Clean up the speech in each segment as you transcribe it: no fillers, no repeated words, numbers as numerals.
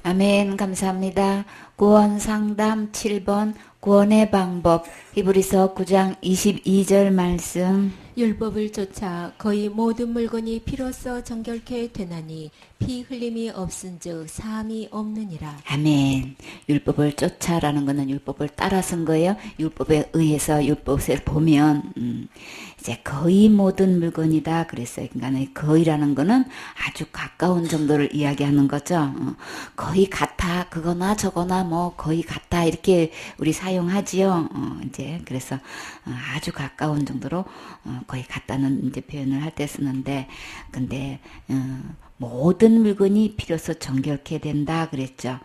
아멘. 감사합니다. 구원 상담 7번 구원의 방법 히브리서 9장 22절 말씀. 율법을 쫓아 거의 모든 물건이 피로써 정결케 되나니 피 흘림이 없은즉 사함이 없느니라. 아멘. 율법을 쫓아라는 것은 율법을 따라 쓴 거예요. 율법에 의해서 율법을 보면 이제 거의 모든 물건이다 그랬어요. 그러니까 거의라는 거는 아주 가까운 정도를 이야기하는 거죠. 거의 같아 그거나 저거나 뭐 거의 같아 이렇게 우리 사용하지요. 이제 그래서 아주 가까운 정도로 거의 같다는 이제 표현을 할 때 쓰는데 근데 모든 물건이 비로소 정결케 된다 그랬죠.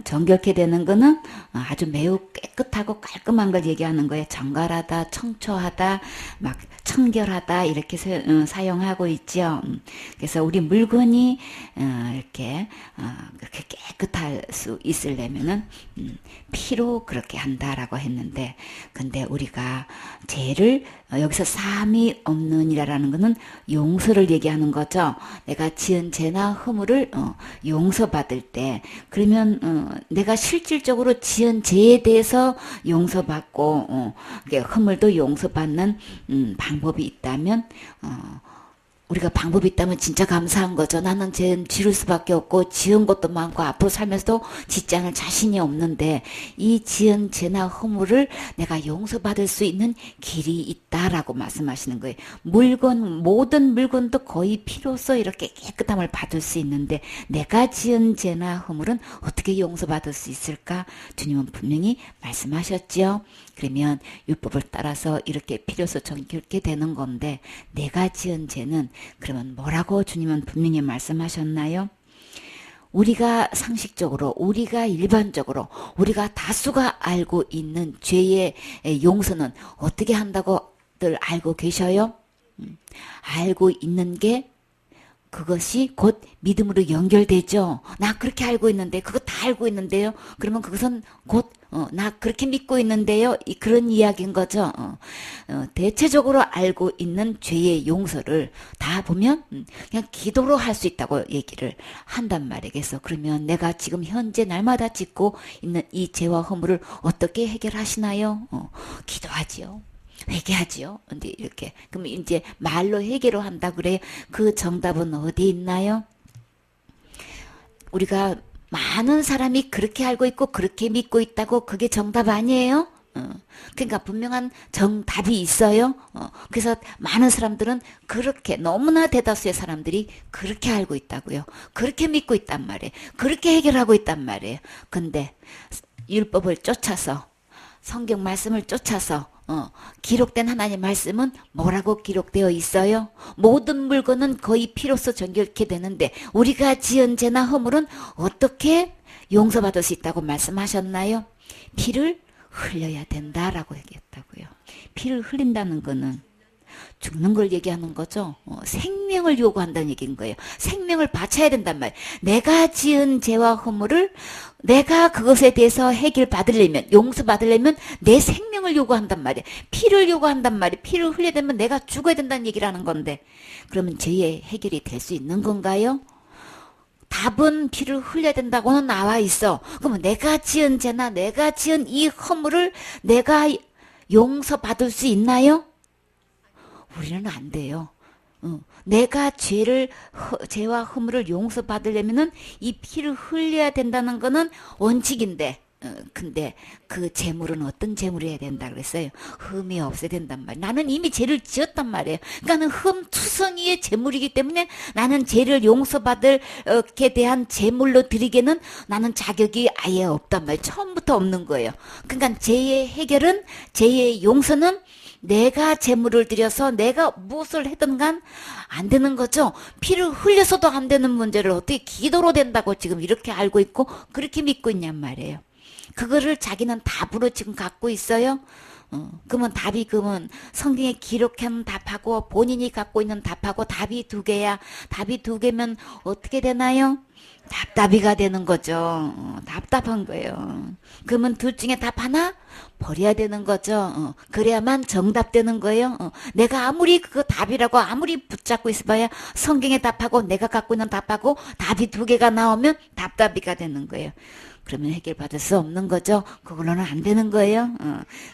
정결케 되는 거는 아주 매우 깨끗하고 깔끔한 걸 얘기하는 거예요. 정갈하다, 청초하다, 막 청결하다 이렇게 사용하고 있죠. 그래서 우리 물건이 이렇게 그렇게 깨끗할 수 있으려면은 피로 그렇게 한다라고 했는데, 근데 우리가 죄를 여기서 사함이 없느니라라는 것은 용서를 얘기하는 거죠. 내가 지은 죄나 허물을 용서받을 때, 그러면 내가 실질적으로 지은 죄에 대해서 용서받고 허물도 용서받는 방법이 있다면 우리가 방법이 있다면 진짜 감사한 거죠. 나는 죄는 지를 수밖에 없고 지은 것도 많고 앞으로 살면서도 짓지 않을 자신이 없는데 이 지은 죄나 허물을 내가 용서받을 수 있는 길이 있다라고 말씀하시는 거예요. 모든 물건도 거의 피로써 이렇게 깨끗함을 받을 수 있는데 내가 지은 죄나 허물은 어떻게 용서받을 수 있을까? 주님은 분명히 말씀하셨지요. 그러면 율법을 따라서 이렇게 필요서 정결케 되는 건데 내가 지은 죄는 그러면 뭐라고 주님은 분명히 말씀하셨나요? 우리가 상식적으로 우리가 일반적으로 우리가 다수가 알고 있는 죄의 용서는 어떻게 한다고들 알고 계셔요? 알고 있는 게 그것이 곧 믿음으로 연결되죠. 나 그렇게 알고 있는데 그거 다 알고 있는데요. 그러면 그것은 곧 나 그렇게 믿고 있는데요. 그런 이야기인 거죠. 대체적으로 알고 있는 죄의 용서를 다 보면 그냥 기도로 할 수 있다고 얘기를 한단 말이에요. 그래서 그러면 내가 지금 현재 날마다 짓고 있는 이 죄와 허물을 어떻게 해결하시나요? 기도하지요. 회개하지요. 근데 이렇게 그럼 이제 말로 해결을 한다 그래요. 그 정답은 어디 있나요? 우리가 많은 사람이 그렇게 알고 있고 그렇게 믿고 있다고 그게 정답 아니에요? 그러니까 분명한 정답이 있어요. 그래서 많은 사람들은 그렇게 너무나 대다수의 사람들이 그렇게 알고 있다고요. 그렇게 믿고 있단 말이에요. 그렇게 해결하고 있단 말이에요. 근데 율법을 쫓아서 성경 말씀을 쫓아서 기록된 하나님 말씀은 뭐라고 기록되어 있어요? 모든 물건은 거의 피로써 정결케 되는데 우리가 지은 죄나 허물은 어떻게 용서받을 수 있다고 말씀하셨나요? 피를 흘려야 된다라고 얘기했다고요. 피를 흘린다는 거는 죽는 걸 얘기하는 거죠. 생명을 요구한다는 얘기인 거예요. 생명을 바쳐야 된단 말이에요. 내가 지은 죄와 허물을 내가 그것에 대해서 해결받으려면 용서받으려면 내 생명을 요구한단 말이에요. 피를 요구한단 말이에요. 피를 흘려야 되면 내가 죽어야 된다는 얘기를 하는 건데 그러면 죄의 해결이 될 수 있는 건가요? 답은 피를 흘려야 된다고는 나와 있어. 그러면 내가 지은 죄나 내가 지은 이 허물을 내가 용서받을 수 있나요? 우리는 안 돼요. 내가 죄와 허물을 용서받으려면은 이 피를 흘려야 된다는 거는 원칙인데, 근데 그 재물은 어떤 재물이어야 된다 그랬어요? 흠이 없어야 된단 말이에요. 나는 이미 죄를 지었단 말이에요. 그러니까는 흠투성이의 재물이기 때문에 나는 죄를 용서받을 게 대한 재물로 드리기에는 나는 자격이 아예 없단 말이에요. 처음부터 없는 거예요. 그러니까 죄의 해결은 죄의 용서는 내가 재물을 들여서 내가 무엇을 해든 간 안 되는 거죠. 피를 흘려서도 안 되는 문제를 어떻게 기도로 된다고 지금 이렇게 알고 있고 그렇게 믿고 있냔 말이에요. 그거를 자기는 답으로 지금 갖고 있어요. 그러면 답이 그러면 성경에 기록한 답하고 본인이 갖고 있는 답하고 답이 두 개야. 답이 두 개면 어떻게 되나요? 답답이가 되는 거죠. 답답한 거예요. 그러면 둘 중에 답 하나? 버려야 되는 거죠. 그래야만 정답되는 거예요. 내가 아무리 그거 답이라고 아무리 붙잡고 있어봐야 성경의 답하고 내가 갖고 있는 답하고 답이 두 개가 나오면 답답이가 되는 거예요. 그러면 해결받을 수 없는 거죠. 그걸로는 안 되는 거예요.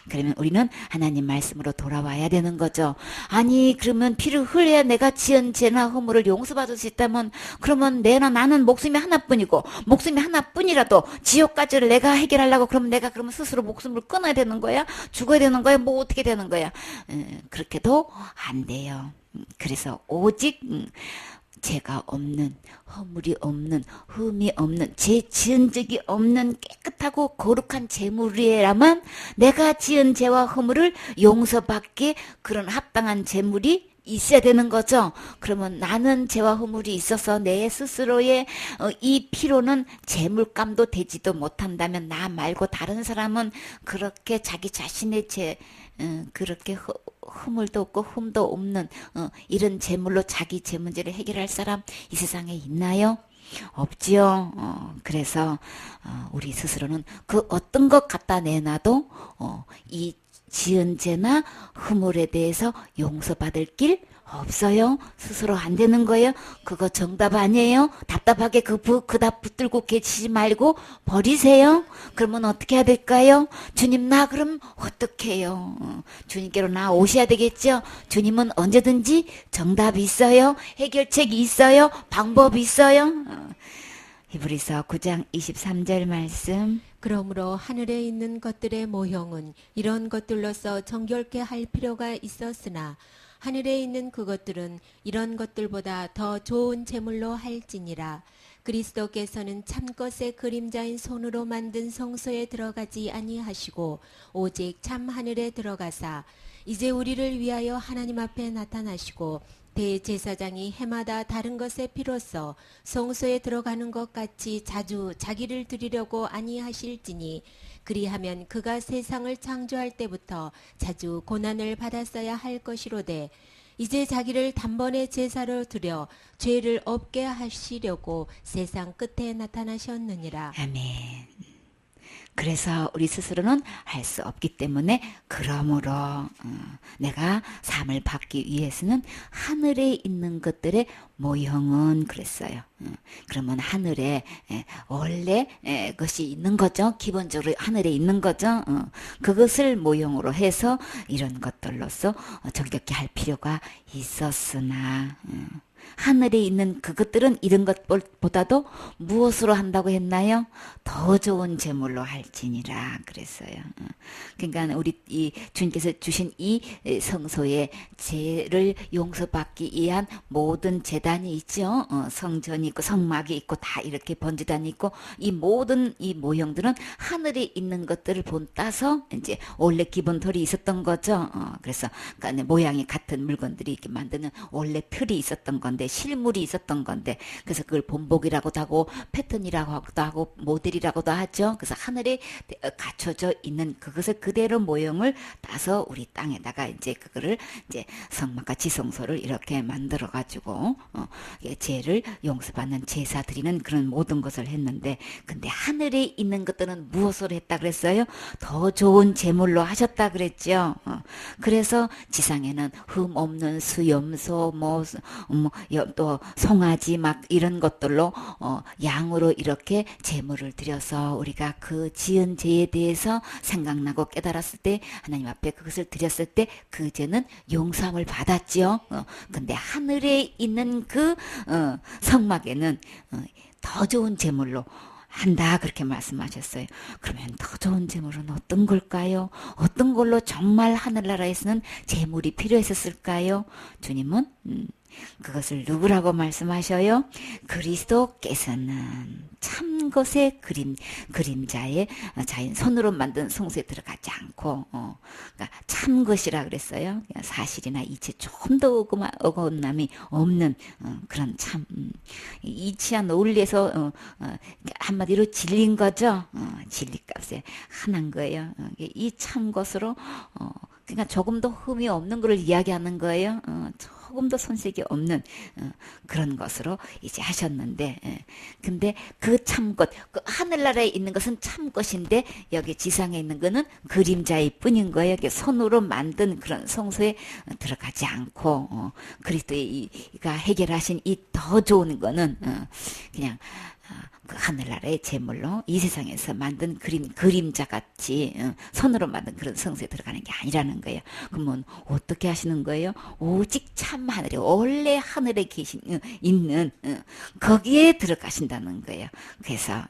그러면 우리는 하나님 말씀으로 돌아와야 되는 거죠. 아니 그러면 피를 흘려야 내가 지은 죄나 허물을 용서받을 수 있다면 그러면 나는 목숨이 하나뿐이고 목숨이 하나뿐이라도 지옥까지를 내가 해결하려고 그러면 내가 그러면 스스로 목숨을 끊어야 되는 거야? 죽어야 되는 거야? 뭐 어떻게 되는 거야? 그렇게도 안 돼요. 그래서 오직 죄가 없는, 허물이 없는, 흠이 없는, 죄 지은 적이 없는 깨끗하고 거룩한 제물이라면 내가 지은 죄와 허물을 용서받게 그런 합당한 제물이 있어야 되는 거죠. 그러면 나는 죄와 허물이 있어서 내 스스로의 이 피로는 제물감도 되지도 못한다면 나 말고 다른 사람은 그렇게 자기 자신의 죄 그렇게 허물도 없고 흠도 없는 이런 제물로 자기 죄 문제를 해결할 사람 이 세상에 있나요? 없지요. 그래서 우리 스스로는 그 어떤 것 갖다 내놔도 이 지은 죄나 허물에 대해서 용서받을 길 없어요. 스스로 안 되는 거예요. 그거 정답 아니에요. 답답하게 그 답 붙들고 계시지 말고 버리세요. 그러면 어떻게 해야 될까요? 주님 나 그럼 어떻게 해요? 주님께로 나 오셔야 되겠죠. 주님은 언제든지 정답이 있어요. 해결책이 있어요. 방법이 있어요. 히브리서 9장 23절 말씀. 그러므로 하늘에 있는 것들의 모형은 이런 것들로서 정결케 할 필요가 있었으나 하늘에 있는 그것들은 이런 것들보다 더 좋은 제물로 할지니라. 그리스도께서는 참것의 그림자인 손으로 만든 성소에 들어가지 아니하시고 오직 참 하늘에 들어가사 이제 우리를 위하여 하나님 앞에 나타나시고 대제사장이 해마다 다른 것의 피로써 성소에 들어가는 것 같이 자주 자기를 드리려고 아니하실지니 그리하면 그가 세상을 창조할 때부터 자주 고난을 받았어야 할 것이로되 이제 자기를 단번에 제사로 드려 죄를 없게 하시려고 세상 끝에 나타나셨느니라. 아멘. 그래서 우리 스스로는 할 수 없기 때문에 그러므로 내가 삶을 받기 위해서는 하늘에 있는 것들의 모형은 그랬어요. 그러면 하늘에 원래 것이 있는 거죠. 기본적으로 하늘에 있는 거죠. 그것을 모형으로 해서 이런 것들로서 정결케 할 필요가 있었으나 하늘에 있는 그것들은 이런 것보다도 무엇으로 한다고 했나요? 더 좋은 제물로 할지니라 그랬어요. 그러니까 우리 이 주님께서 주신 이 성소에 죄를 용서받기 위한 모든 제단이 있죠. 성전이 있고 성막이 있고 다 이렇게 번제단이 있고 이 모든 이 모형들은 하늘에 있는 것들을 본따서 이제 원래 기본 틀이 있었던 거죠. 그래서 그러니까 모양이 같은 물건들이 이렇게 만드는 원래 틀이 있었던 건데 실물이 있었던 건데 그래서 그걸 본복이라고도 하고 패턴이라고도 하고 모델이라고도 하죠. 그래서 하늘에 갖춰져 있는 그것을 그대로 모형을 따서 우리 땅에다가 이제 그거를 이제 성막과 지성소를 이렇게 만들어 가지고 죄를 용서받는 제사 드리는 그런 모든 것을 했는데 근데 하늘에 있는 것들은 무엇으로 했다 그랬어요? 더 좋은 제물로 하셨다 그랬죠. 그래서 지상에는 흠 없는 수염소 또 송아지 막 이런 것들로 양으로 이렇게 제물을 드려서 우리가 그 지은 죄에 대해서 생각나고 깨달았을 때 하나님 앞에 그것을 드렸을 때 그 죄는 용서함을 받았지요. 근데 하늘에 있는 그 성막에는 더 좋은 제물로 한다 그렇게 말씀하셨어요. 그러면 더 좋은 제물은 어떤 걸까요? 어떤 걸로 정말 하늘나라에서는 제물이 필요했었을까요? 주님은 그것을 누구라고 말씀하셔요? 그리스도께서는 참 것의 그림자의 자인 손으로 만든 성소에 들어가지 않고 그러니까 참 것이라 그랬어요. 사실이나 이치 좀 더 어긋남이 없는 그런 참 이치와 논리에서 한마디로 진리인 거죠. 진리값에 하나인 거예요. 이 참 것으로 그러니까 조금도 흠이 없는 것을 이야기하는 거예요. 조금도 손색이 없는 그런 것으로 이제 하셨는데, 근데 그 참것, 그 하늘나라에 있는 것은 참것인데 여기 지상에 있는 거는 그림자일 뿐인 거예요. 손으로 만든 그런 성소에 들어가지 않고 그리스도가 해결하신 이 더 좋은 거는 그냥 그 하늘나라의 제물로 이 세상에서 만든 그림자 같이 손으로 만든 그런 성소에 들어가는 게 아니라는 거예요. 그러면 어떻게 하시는 거예요? 오직 참 하늘에, 원래 하늘에 있는 거기에 들어가신다는 거예요. 그래서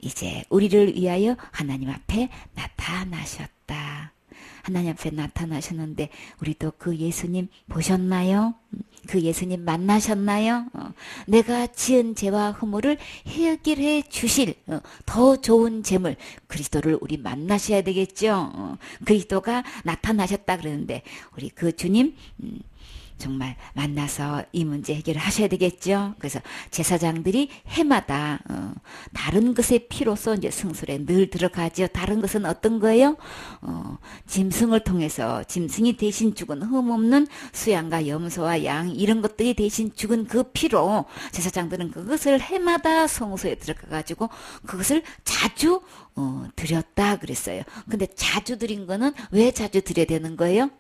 이제 우리를 위하여 하나님 앞에 나타나셨다. 하나님 앞에 나타나셨는데 우리도 그 예수님 보셨나요? 그 예수님 만나셨나요? 내가 지은 죄와 허물을 해결해 주실 더 좋은 재물 그리스도를 우리 만나셔야 되겠죠. 그리스도가 나타나셨다 그러는데 우리 그 주님 정말 만나서 이 문제 해결을 하셔야 되겠죠. 그래서 제사장들이 해마다 다른 것의 피로서 이제 성소에 늘 들어가죠. 다른 것은 어떤 거예요? 짐승을 통해서 짐승이 대신 죽은 흠없는 수양과 염소와 양 이런 것들이 대신 죽은 그 피로 제사장들은 그것을 해마다 성소에 들어가 가지고 그것을 자주 드렸다 그랬어요. 근데 자주 드린 거는 왜 자주 드려야 되는 거예요?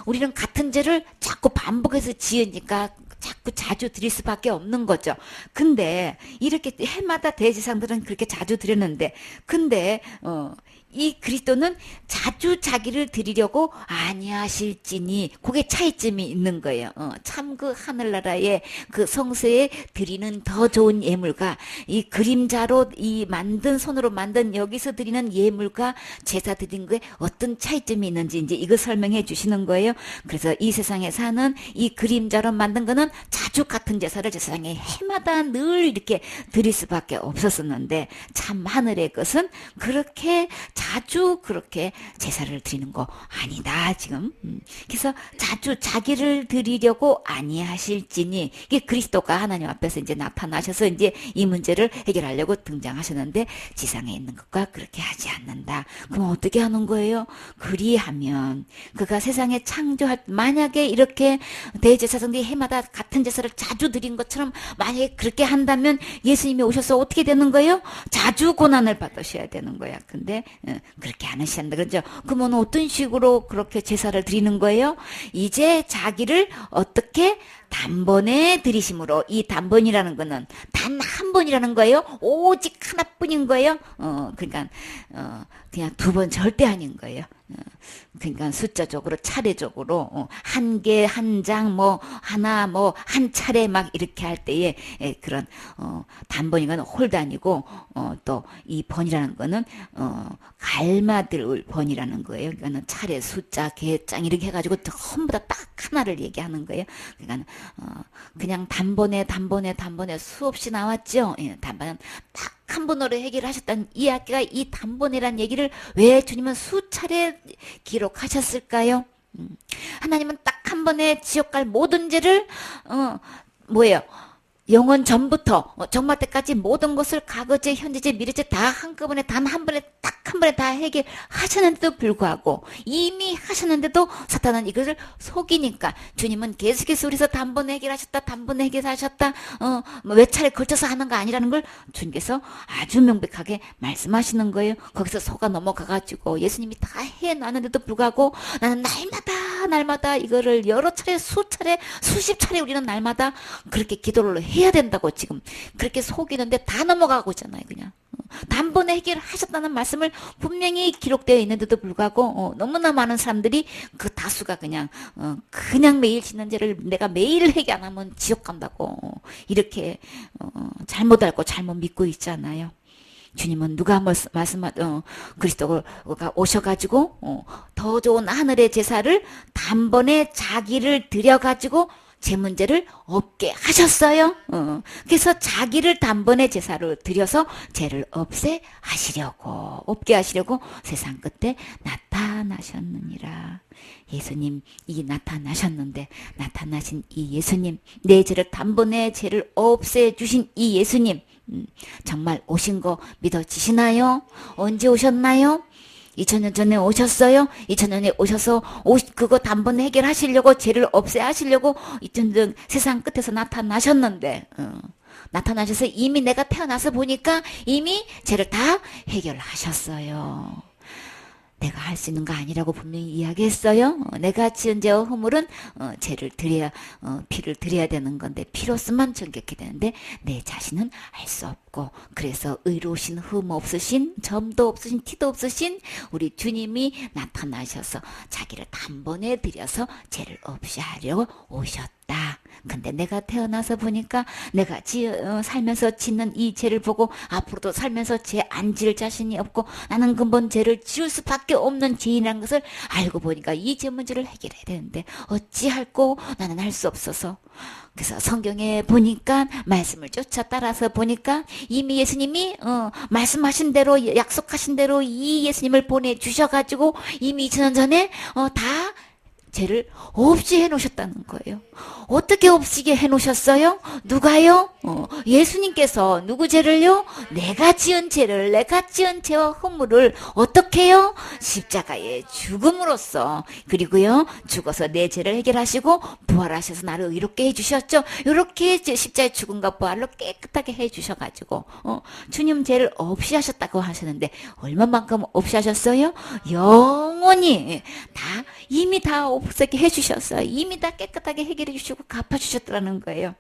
우리는 같은 죄를 자꾸 반복해서 지으니까 자꾸 자주 드릴 수밖에 없는 거죠. 근데 이렇게 해마다 대제사장들은 그렇게 자주 드렸는데 근데 이 그리스도는 자주 자기를 드리려고 아니하실지니 그게 차이점이 있는 거예요. 참 그 하늘나라의 그 성소에 드리는 더 좋은 예물과 이 그림자로 이 만든 손으로 만든 여기서 드리는 예물과 제사 드린 거에 어떤 차이점이 있는지 이제 이거 설명해 주시는 거예요. 그래서 이 세상에 사는 이 그림자로 만든 거는 자주 같은 제사를 제사장에 해마다 늘 이렇게 드릴 수밖에 없었었는데 참 하늘의 것은 그렇게 자주 그렇게 제사를 드리는 거 아니다 지금. 그래서 자주 자기를 드리려고 아니하실지니 이게 그리스도가 하나님 앞에서 이제 나타나셔서 이제 이 문제를 해결하려고 등장하셨는데 지상에 있는 것과 그렇게 하지 않는다. 그럼 어떻게 하는 거예요? 그리하면 그가 세상에 창조할 만약에 이렇게 대제사장들이 해마다 같은 제사를 자주 드린 것처럼 만약에 그렇게 한다면 예수님이 오셔서 어떻게 되는 거예요? 자주 고난을 받으셔야 되는 거야. 근데 그렇게 안 하신다. 그렇죠? 그러면 어떤 식으로 그렇게 제사를 드리는 거예요? 이제 자기를 어떻게 단번에 드리심으로 이 단번이라는 거는 단 한 번이라는 거예요. 오직 하나뿐인 거예요. 그러니까 그냥 두 번 절대 아닌 거예요. 그러니까 숫자적으로 차례적으로 한 개, 한 장, 뭐 하나, 뭐 한 차례 막 이렇게 할 때에 그런 단번인 거는 홀단이고 또 이 번이라는 거는 갈마들 번이라는 거예요. 그러니까는 차례, 숫자, 개장 이렇게 해가지고 전부 다 딱 하나를 얘기하는 거예요. 그러니까 그냥 단번에 수없이 나왔죠. 예, 단번은 딱 한 번으로 해결하셨다는 이야기가 이 단번이라는 얘기를 왜 주님은 수차례 기록하셨을까요? 하나님은 딱 한 번에 지옥 갈 모든 죄를 뭐예요? 영원 전부터 정말 때까지 모든 것을 과거죄, 현재죄, 미래죄 다 한꺼번에 단 한 번에 딱 한 번에 다 해결하셨는데도 불구하고 이미 하셨는데도 사탄은 이것을 속이니까 주님은 계속해서 우리서 단번에 해결하셨다 단번에 해결하셨다 몇 차례 걸쳐서 하는 거 아니라는 걸 주님께서 아주 명백하게 말씀하시는 거예요. 거기서 속아 넘어가가지고 예수님이 다 해놨는데도 불구하고 나는 날마다 이거를 여러 차례 수차례 수십 차례 우리는 날마다 그렇게 기도를 해야 된다고 지금 그렇게 속이는데 다 넘어가고 있잖아요. 그냥 단번에 해결하셨다는 말씀을 분명히 기록되어 있는데도 불구하고 너무나 많은 사람들이 그 다수가 그냥 매일 짓는 죄를 내가 매일 해결 안 하면 지옥 간다고 이렇게 잘못 알고 잘못 믿고 있잖아요. 주님은 누가 그리스도가 오셔가지고 더 좋은 하늘의 제사를 단번에 자기를 들여가지고 제 문제를 없게 하셨어요. 그래서 자기를 단번에 제사로 드려서 죄를 없게 하시려고 세상 끝에 나타나셨느니라. 예수님 이 나타나셨는데 나타나신 이 예수님 내 죄를 단번에 죄를 없애주신 이 예수님 정말 오신 거 믿어지시나요? 언제 오셨나요? 2000년 전에 오셨어요? 2000년에 오셔서 그거 단번에 해결하시려고 죄를 없애하시려고 2000년 전 세상 끝에서 나타나셨는데 나타나셔서 이미 내가 태어나서 보니까 이미 죄를 다 해결하셨어요. 내가 할 수 있는 거 아니라고 분명히 이야기했어요. 내가 지은 죄와 허물은 죄를 드려야 피를 드려야 되는 건데 피로서만 정결케 되는데 내 자신은 할 수 없고 그래서 의로우신 흠 없으신 점도 없으신 티도 없으신 우리 주님이 나타나셔서 자기를 단번에 들여서 죄를 없이 하려고 오셨다. 근데 내가 태어나서 보니까 내가 살면서 짓는 이 죄를 보고 앞으로도 살면서 죄 안 지을 자신이 없고 나는 근본 죄를 지을 수밖에 없는 죄인이라는 것을 알고 보니까 이 죄 문제를 해결해야 되는데 어찌할꼬 나는 할 수 없어서 그래서 성경에 보니까 말씀을 쫓아 따라서 보니까 이미 예수님이 말씀하신 대로 약속하신 대로 이 예수님을 보내주셔가지고 이미 2000년 전에 다 죄를 없이 해놓으셨다는 거예요. 어떻게 없이 해놓으셨어요? 누가요? 예수님께서 누구 죄를요? 내가 지은 죄를 내가 지은 죄와 허물을 어떻게 해요? 십자가의 죽음으로써 그리고요 죽어서 내 죄를 해결하시고 부활하셔서 나를 의롭게 해주셨죠. 이렇게 십자가의 죽음과 부활로 깨끗하게 해주셔가지고 주님 죄를 없이 하셨다고 하셨는데 얼마만큼 없이 하셨어요? 영원히 다 이미 다 없애게 해주셨어요. 이미 다 깨끗하게 해결해 주시고 갚아주셨다는 거예요.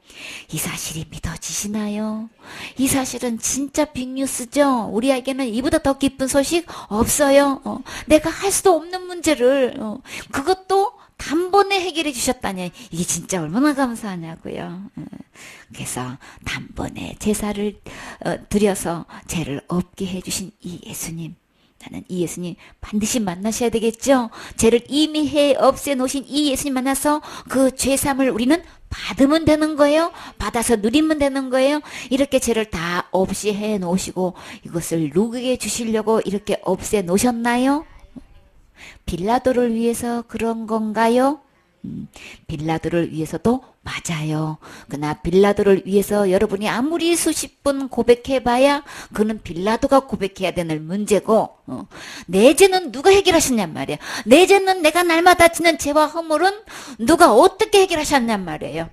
이 사실이 믿어지시나요? 이 사실은 진짜 빅뉴스죠. 우리에게는 이보다 더 기쁜 소식 없어요. 내가 할 수도 없는 문제를 그것도 단번에 해결해 주셨다니 이게 진짜 얼마나 감사하냐고요. 그래서 단번에 제사를 드려서 죄를 없게 해주신 이 예수님, 나는 이 예수님 반드시 만나셔야 되겠죠. 죄를 이미 없애놓으신 이 예수님 만나서 그 죄삼을 우리는 받으면 되는 거예요. 받아서 누리면 되는 거예요. 이렇게 죄를 다 없이 해놓으시고 이것을 누구에게 주시려고 이렇게 없애놓으셨나요? 빌라도를 위해서 그런 건가요? 빌라도를 위해서도 맞아요. 그러나 빌라도를 위해서 여러분이 아무리 수십 번 고백해봐야 그는 빌라도가 고백해야 되는 문제고 내 죄는 누가 해결하셨냔 말이에요. 내 죄는 내가 날마다 지는 죄와 허물은 누가 어떻게 해결하셨냔 말이에요.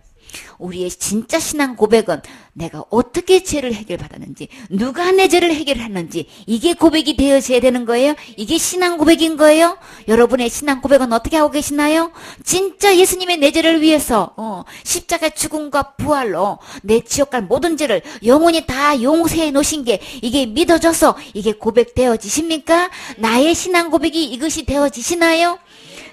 우리의 진짜 신앙 고백은 내가 어떻게 죄를 해결받았는지 누가 내 죄를 해결했는지 이게 고백이 되어져야 되는 거예요. 이게 신앙 고백인 거예요. 여러분의 신앙 고백은 어떻게 하고 계시나요? 진짜 예수님의 내 죄를 위해서 십자가 죽음과 부활로 내 지옥 갈 모든 죄를 영원히 다 용서해 놓으신 게 이게 믿어져서 이게 고백되어지십니까? 나의 신앙 고백이 이것이 되어지시나요?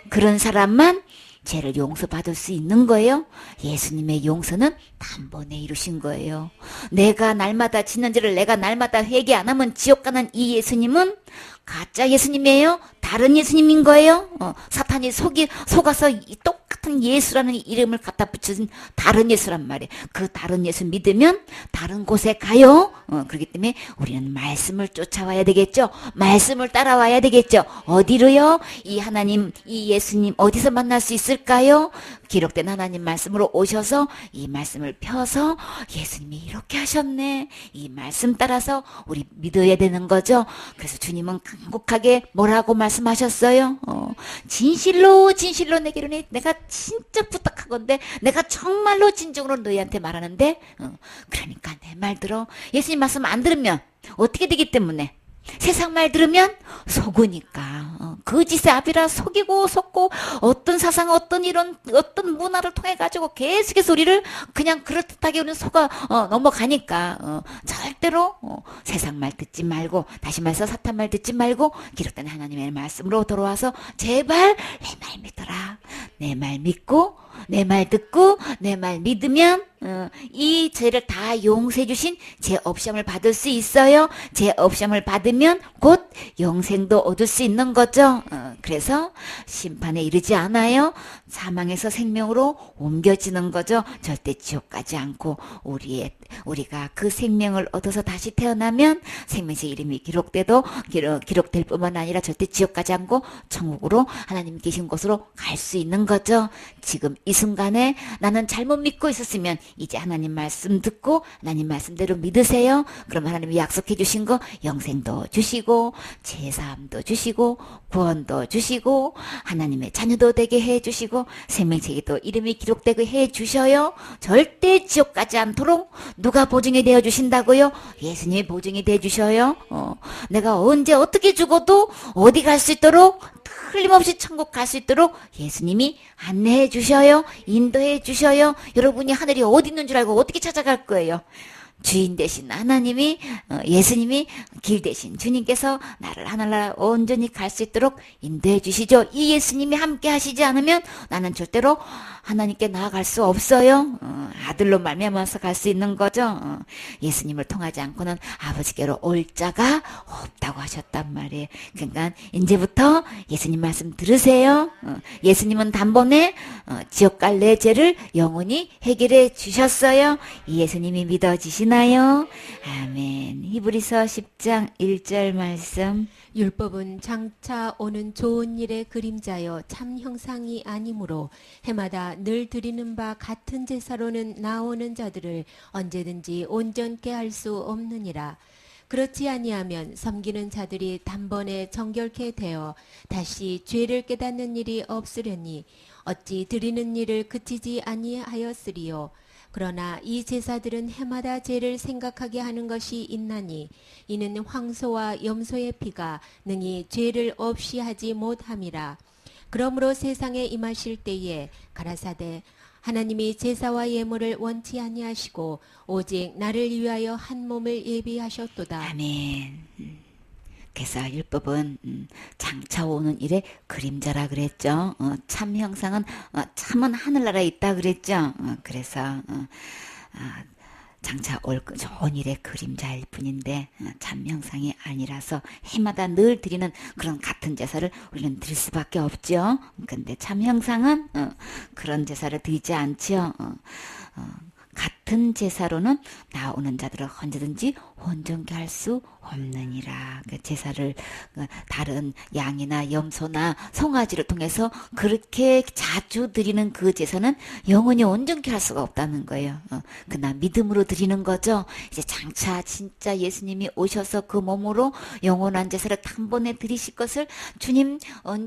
그런 사람만 죄를 용서받을 수 있는 거예요. 예수님의 용서는 단번에 이루신 거예요. 내가 날마다 짓는 죄를 내가 날마다 회개 안 하면 지옥 가는 이 예수님은 가짜 예수님이에요? 다른 예수님인 거예요? 사탄이 속아서 이 똑같은 예수라는 이름을 갖다 붙여준 다른 예수란 말이에요. 그 다른 예수 믿으면 다른 곳에 가요. 그렇기 때문에 우리는 말씀을 쫓아와야 되겠죠. 말씀을 따라와야 되겠죠. 어디로요? 이 하나님, 이 예수님 어디서 만날 수 있을까요? 기록된 하나님 말씀으로 오셔서 이 말씀을 펴서 예수님이 이렇게 하셨네. 이 말씀 따라서 우리 믿어야 되는 거죠. 그래서 주님은 간곡하게 뭐라고 말씀하셨어요? 진실로 진실로 내게 내가 진짜 부탁하건대 내가 정말로 진정으로 너희한테 말하는데 그러니까 내 말 들어. 예수님 말씀 안 들으면 어떻게 되기 때문에 세상 말 들으면 속으니까 거짓의 아비라 속이고 속고 어떤 사상 어떤 이런 어떤 문화를 통해 가지고 계속해서 우리를 그냥 그럴듯하게 우리는 속아 넘어가니까 절대로 세상 말 듣지 말고 다시 말해서 사탄 말 듣지 말고 기록된 하나님의 말씀으로 돌아와서 제발 내 말 믿어라. 내 말 믿고 내 말 듣고 내 말 믿으면 이 죄를 다 용서해 주신 죄 없음을 받을 수 있어요. 죄 없음을 받으면 곧 영생도 얻을 수 있는 거죠. 그래서 심판에 이르지 않아요. 사망에서 생명으로 옮겨지는 거죠. 절대 지옥 가지 않고 우리의 우리가 그 생명을 얻어서 다시 태어나면 생명책 이름이 기록될 뿐만 아니라 절대 지옥 가지 않고 천국으로 하나님 계신 곳으로 갈 수 있는 거죠. 지금 이 순간에 나는 잘못 믿고 있었으면 이제 하나님 말씀 듣고 하나님 말씀대로 믿으세요. 그럼 하나님이 약속해 주신 거 영생도 주시고 제사함도 주시고 구원도 주시고 하나님의 자녀도 되게 해 주시고 생명책에 또 이름이 기록되게 해 주셔요. 절대 지옥 가지 않도록 누가 보증이 되어 주신다고요? 예수님이 보증이 되어 주셔요. 내가 언제 어떻게 죽어도 어디 갈 수 있도록 틀림없이 천국 갈 수 있도록 예수님이 안내해 주셔요. 인도해 주셔요. 여러분이 하늘이 어디 있는 줄 알고 어떻게 찾아갈 거예요? 주인 대신 하나님이 예수님이 길 대신 주님께서 나를 하늘나라 온전히 갈 수 있도록 인도해 주시죠. 이 예수님이 함께 하시지 않으면 나는 절대로 하나님께 나아갈 수 없어요. 아들로 말미암아서 갈 수 있는 거죠. 예수님을 통하지 않고는 아버지께로 올 자가 없다고 하셨단 말이에요. 그러니까 이제부터 예수님 말씀 들으세요. 예수님은 단번에 지옥 갈 내 죄를 영원히 해결해 주셨어요. 이 예수님이 믿어지시나요? 아멘. 히브리서 10장 1절 말씀. 율법은 장차 오는 좋은 일의 그림자여 참 형상이 아니므로 해마다 늘 드리는 바 같은 제사로는 나오는 자들을 언제든지 온전케 할 수 없느니라. 그렇지 아니하면 섬기는 자들이 단번에 정결케 되어 다시 죄를 깨닫는 일이 없으려니 어찌 드리는 일을 그치지 아니하였으리요. 그러나 이 제사들은 해마다 죄를 생각하게 하는 것이 있나니 이는 황소와 염소의 피가 능히 죄를 없이 하지 못함이라. 그러므로 세상에 임하실 때에 가라사대 하나님이 제사와 예물을 원치 아니하시고 오직 나를 위하여 한 몸을 예비하셨도다. 아멘. 그래서 율법은 장차 오는 일의 그림자라 그랬죠. 참 형상은 참은 하늘나라에 있다 그랬죠. 그래서 장차 올 좋은 일의 그림자일 뿐인데 참 형상이 아니라서 해마다 늘 드리는 그런 같은 제사를 우리는 드릴 수밖에 없죠. 근데 참 형상은 그런 제사를 드리지 않죠. 같은 제사로는 나오는 자들을 언제든지 온전케 할 수 없느니라. 그 제사를 다른 양이나 염소나 송아지를 통해서 그렇게 자주 드리는 그 제사는 영원히 온전케 할 수가 없다는 거예요. 그러나 믿음으로 드리는 거죠. 이제 장차 진짜 예수님이 오셔서 그 몸으로 영원한 제사를 단번에 드리실 것을 주님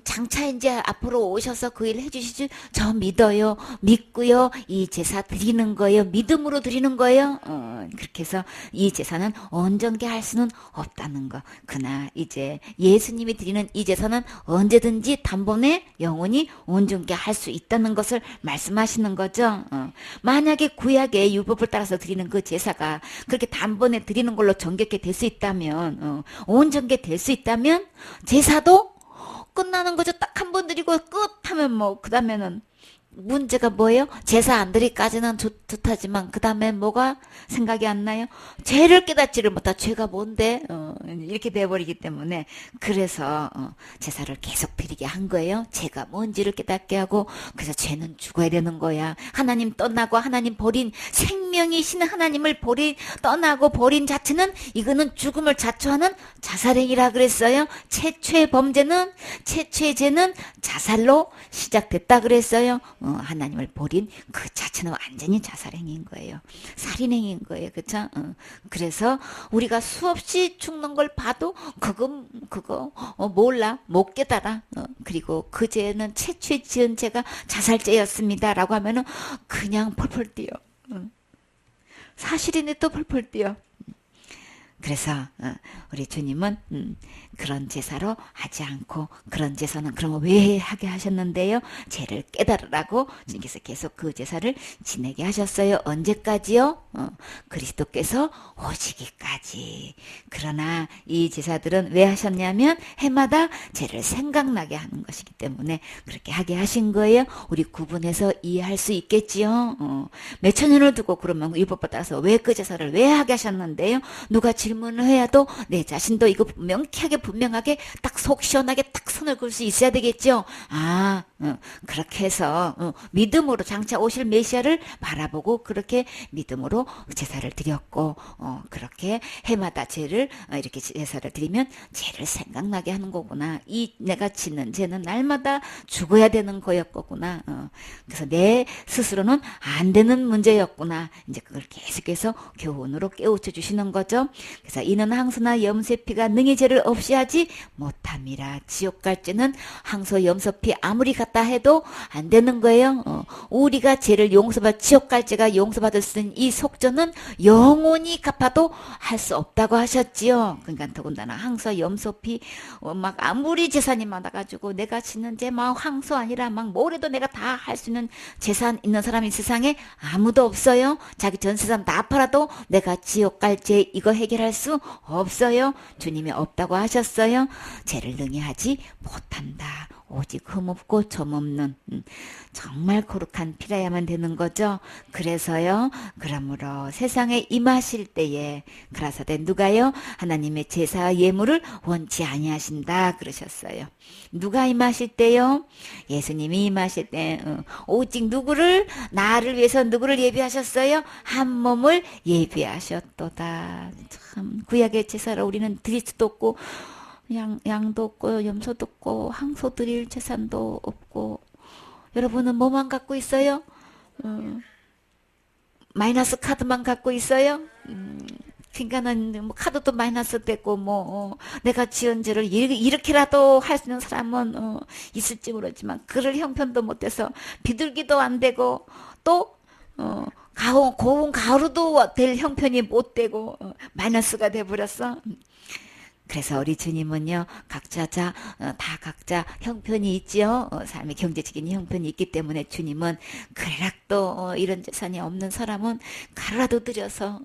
장차 이제 앞으로 오셔서 그 일을 해주시지 저 믿어요. 믿고요. 이 제사 드리는 거예요. 믿음으로 드리는 거예요. 그렇게 해서 이 제사는 온전케 할 수는 없다는 거. 그러나 이제 예수님이 드리는 이 제사는 언제든지 단번에 영원히 온전케 할 수 있다는 것을 말씀하시는 거죠. 만약에 구약의 율법을 따라서 드리는 그 제사가 그렇게 단번에 드리는 걸로 정결케 될 수 있다면 온전케 될 수 있다면 제사도 끝나는 거죠. 딱 한 번 드리고 끝 하면 뭐 그 다음에는 문제가 뭐예요? 제사 안 드리기까지는 좋다지만 그 다음에 뭐가 생각이 안 나요? 죄를 깨닫지를 못하. 죄가 뭔데? 이렇게 돼버리기 때문에 그래서 제사를 계속 드리게 한 거예요. 죄가 뭔지를 깨닫게 하고 그래서 죄는 죽어야 되는 거야. 하나님 떠나고 하나님 버린 생명이신 하나님을 떠나고 버린 자체는 이거는 죽음을 자초하는 자살행위라 그랬어요. 최초의 범죄는 최초의 죄는 자살로 시작됐다 그랬어요. 하나님을 버린 그 자체는 완전히 자살행위인 거예요. 살인행위인 거예요. 그쵸? 그래서 우리가 수없이 죽는 걸 봐도 그거 몰라. 못 깨달아. 그리고 그 죄는 최초에 지은 죄가 자살죄였습니다. 라고 하면은 그냥 펄펄 뛰어. 사실이네 또 펄펄 뛰어. 그래서 우리 주님은 그런 제사로 하지 않고 그런 제사는 그럼 왜 하게 하셨는데요? 죄를 깨달으라고 주님께서 계속 그 제사를 지내게 하셨어요. 언제까지요? 그리스도께서 오시기까지. 그러나 이 제사들은 왜 하셨냐면 해마다 죄를 생각나게 하는 것이기 때문에 그렇게 하게 하신 거예요. 우리 구분해서 이해할 수 있겠지요. 몇천 년을 두고 그러면 율법에 따라서 왜 그 제사를 왜 하게 하셨는데요? 누가 질문을 해야도 내 자신도 이거 명쾌하게 분명하게 딱 속 시원하게 딱 선을 그을 수 있어야 되겠죠. 그렇게 해서 믿음으로 장차 오실 메시아를 바라보고 그렇게 믿음으로 제사를 드렸고 그렇게 해마다 죄를 이렇게 제사를 드리면 죄를 생각나게 하는 거구나. 이 내가 짓는 죄는 날마다 죽어야 되는 거였구나. 그래서 내 스스로는 안 되는 문제였구나. 이제 그걸 계속해서 교훈으로 깨우쳐 주시는 거죠. 그래서 이는 항소나 염소피가 능히 죄를 없이 하지 못함이라. 지옥 갈 죄는 항소 염소피 아무리 갖다 해도 안 되는 거예요. 우리가 죄를 지옥 갈 죄가 용서받을 수 있는 이 속전은 영원히 갚아도 할 수 없다고 하셨지요. 그러니까 더군다나 항소 염소피 막 아무리 재산이 많아가지고 내가 짓는 죄 막 항소 아니라 막 뭐래도 내가 다 할 수 있는 재산 있는 사람이 세상에 아무도 없어요. 자기 전 세상 다 팔아도 내가 지옥 갈 죄 이거 해결할 수 없어요. 주님이 없다고 하셨어요. 죄를 능히 하지 못한다. 오직 흠없고 점없는 정말 거룩한 피라야만 되는 거죠. 그래서요. 그러므로 세상에 임하실 때에 그라사대 누가요? 하나님의 제사와 예물을 원치 아니하신다 그러셨어요. 누가 임하실 때요? 예수님이 임하실 때 오직 누구를 나를 위해서 누구를 예비하셨어요? 한 몸을 예비하셨도다. 참 구약의 제사를 우리는 드릴 수도 없고 양도 없고 염소도 없고 항소 드릴 재산도 없고 여러분은 뭐만 갖고 있어요? 마이너스 카드만 갖고 있어요? 그러니까는 뭐 카드도 마이너스 됐고 내가 지은 죄를 이렇게라도 할 수 있는 사람은 있을지 모르지만 그럴 형편도 못 돼서 비둘기도 안 되고 또 고운 가루도 될 형편이 못 되고 마이너스가 돼 버렸어. 그래서 우리 주님은요, 다 각자 형편이 있지요. 삶의 경제적인 형편이 있기 때문에 주님은 그래도 이런 재산이 없는 사람은 가루라도 드려서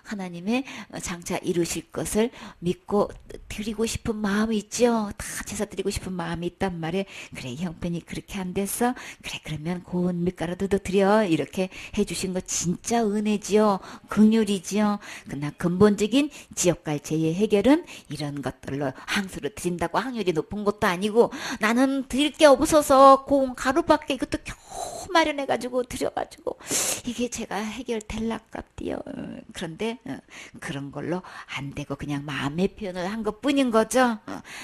하나님의 장차 이루실 것을 믿고 드리고 싶은 마음이 있지요. 다 제사 드리고 싶은 마음이 있단 말이에요. 그래, 형편이 그렇게 안 됐어? 그래, 그러면 고운 밀가루도 드려. 이렇게 해주신 거 진짜 은혜지요. 긍휼이지요. 그러나 근본적인 지옥 갈 죄의 해결은 이런 것들로 항수를 드린다고 확률이 높은 것도 아니고 나는 드릴 게 없어서 고운 가루밖에 이것도 겨우 마련해가지고 드려가지고 이게 제가 해결될락 같디요. 그런데 그런 걸로 안 되고 그냥 마음의 표현을 한 것뿐인 거죠.